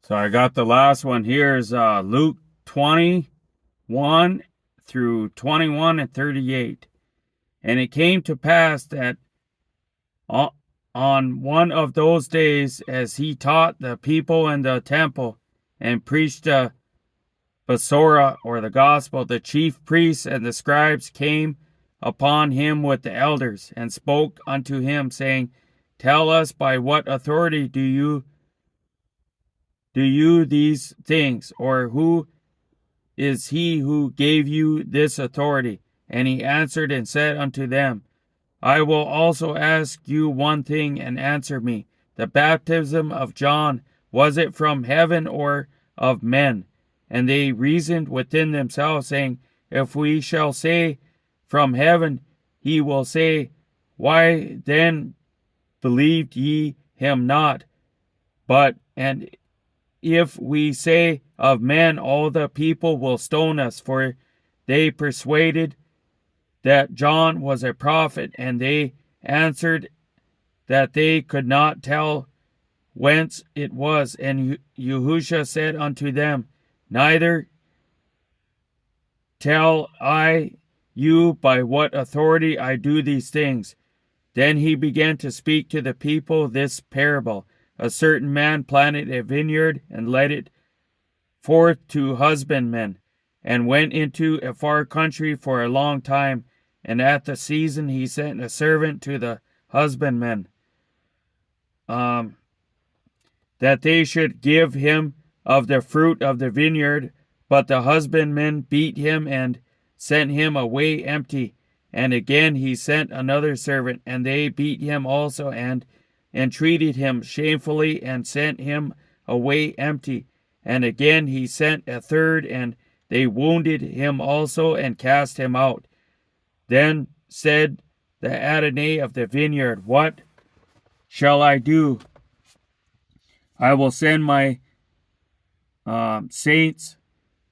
So I got the last one here is Luke 21 through 21 and 38. And it came to pass that on one of those days, as he taught the people in the temple and preached the Basora, or the gospel, the chief priests and the scribes came upon him with the elders and spoke unto him, saying, Tell us, by what authority do you these things, or who is he who gave you this authority? And he answered and said unto them, I will also ask you one thing, and answer me. The baptism of John, was it from heaven or of men? And they reasoned within themselves, saying, If we shall say from heaven, he will say, Why then believed ye him not? And if we say of men, all the people will stone us, for they persuaded that John was a prophet. And they answered that they could not tell whence it was. And Yahushua said unto them, Neither tell I you by what authority I do these things. Then he began to speak to the people this parable. A certain man planted a vineyard and led it forth to husbandmen, and went into a far country for a long time. And at the season he sent a servant to the husbandmen, that they should give him of the fruit of the vineyard. But the husbandmen beat him and sent him away empty. And again he sent another servant, and they beat him also, and entreated him shamefully, and sent him away empty. And again he sent a third, and they wounded him also, and cast him out. Then said the Adonai of the vineyard, What shall I do? I will send my saints.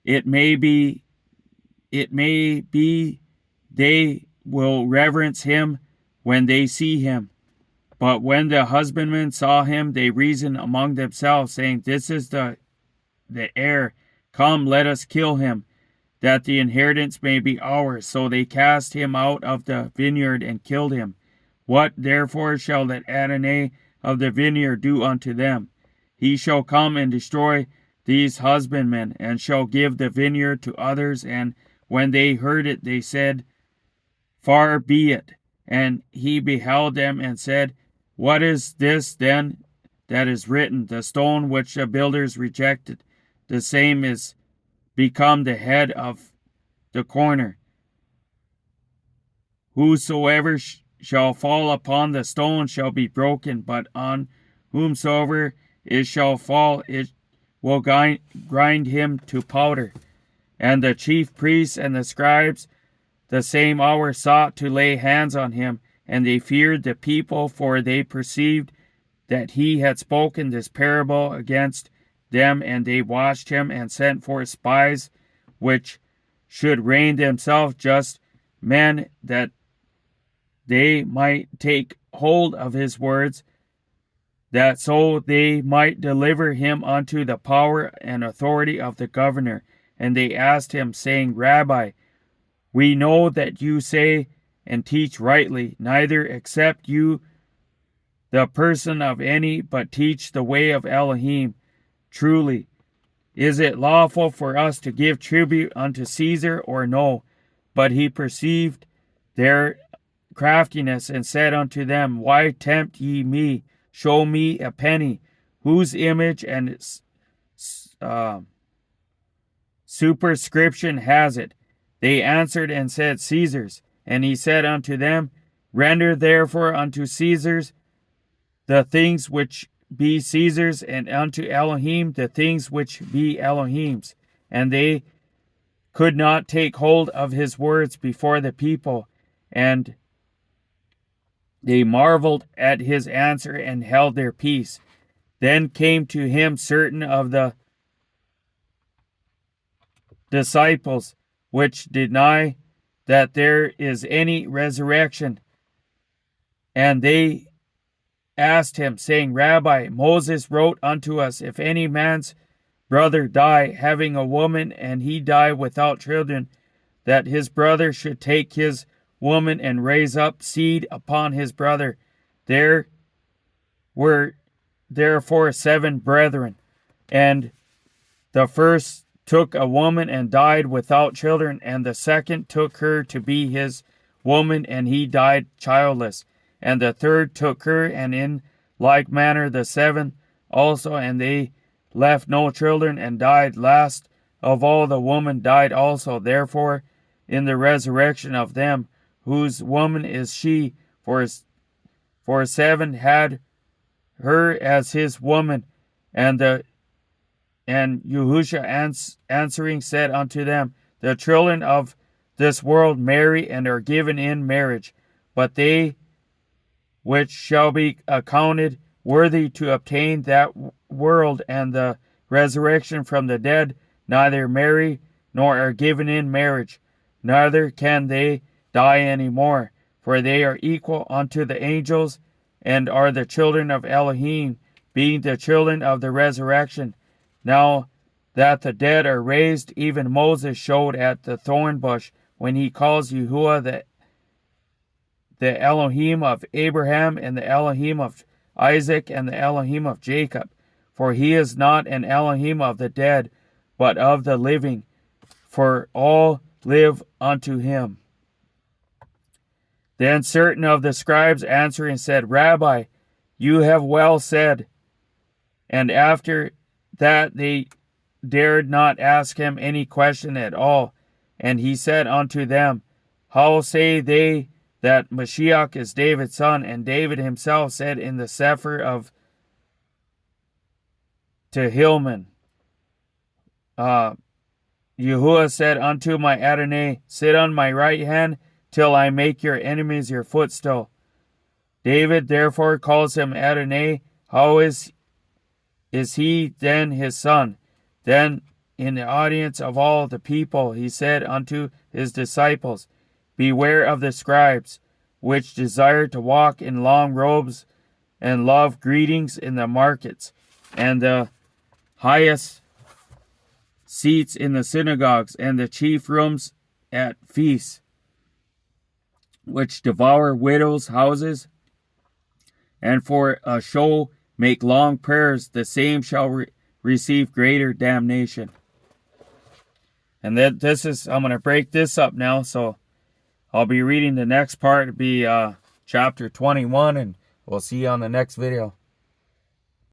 It may be they will reverence him when they see him. But when the husbandmen saw him, they reasoned among themselves, saying, This is the heir. Come, let us kill him, that the inheritance may be ours. So they cast him out of the vineyard and killed him. What therefore shall the Adonai of the vineyard do unto them? He shall come and destroy these husbandmen, and shall give the vineyard to others. And when they heard it, they said, Far be it. And he beheld them and said, What is this then that is written? The stone which the builders rejected, the same is become the head of the corner. Whosoever shall fall upon the stone shall be broken, but on whomsoever it shall fall, it will grind him to powder. And the chief priests and the scribes the same hour sought to lay hands on him, and they feared the people, for they perceived that he had spoken this parable against them. And they watched him, and sent forth spies, which should reign themselves just men, that they might take hold of his words, that so they might deliver him unto the power and authority of the governor. And they asked him, saying, Rabbi, we know that you say and teach rightly, neither accept you the person of any, but teach the way of Elohim truly. Is it lawful for us to give tribute unto Caesar, or no? But he perceived their craftiness, and said unto them, Why tempt ye me? Show me a penny. Whose image and superscription has it? They answered and said, Caesar's. And he said unto them, Render therefore unto Caesar's the things which be Caesar's, and unto Elohim the things which be Elohim's. And they could not take hold of his words before the people, and they marveled at his answer, and held their peace. Then came to him certain of the disciples, which deny that there is any resurrection, and they asked him, saying, Rabbi, Moses wrote unto us, if any man's brother die, having a woman, and he die without children, that his brother should take his woman and raise up seed upon his brother. There were therefore 7 brethren, and the first took a woman and died without children, and the second took her to be his woman, and he died childless. And the third took her, and in like manner the 7 also, and they left no children, and died. Last of all the woman died also. Therefore, in the resurrection of them, whose woman is she, for 7 had her as his woman. And Yahusha answering said unto them, the children of this world marry and are given in marriage, but they which shall be accounted worthy to obtain that world and the resurrection from the dead, neither marry nor are given in marriage, neither can they die any more, for they are equal unto the angels, and are the children of Elohim, being the children of the resurrection. Now that the dead are raised, even Moses showed at the thorn bush, when he calls Yahuwah the Elohim of Abraham, and the Elohim of Isaac, and the Elohim of Jacob. For he is not an Elohim of the dead, but of the living, for all live unto him. Then certain of the scribes answering said, Rabbi, you have well said. And after that they dared not ask him any question at all. And he said unto them, how say they that Mashiach is David's son? And David himself said in the Sefer of Tehillim, Yahuwah said unto my Adonai, sit on my right hand, till I make your enemies your footstool. David therefore calls him Adonai. How is he then his son? Then in the audience of all the people he said unto his disciples, beware of the scribes, which desire to walk in long robes, and love greetings in the markets, and the highest seats in the synagogues, and the chief rooms at feasts, which devour widows' houses, and for a show make long prayers. The same shall receive greater damnation. And I'm going to break this up now, so I'll be reading the next part. It'll be chapter 21, and we'll see you on the next video.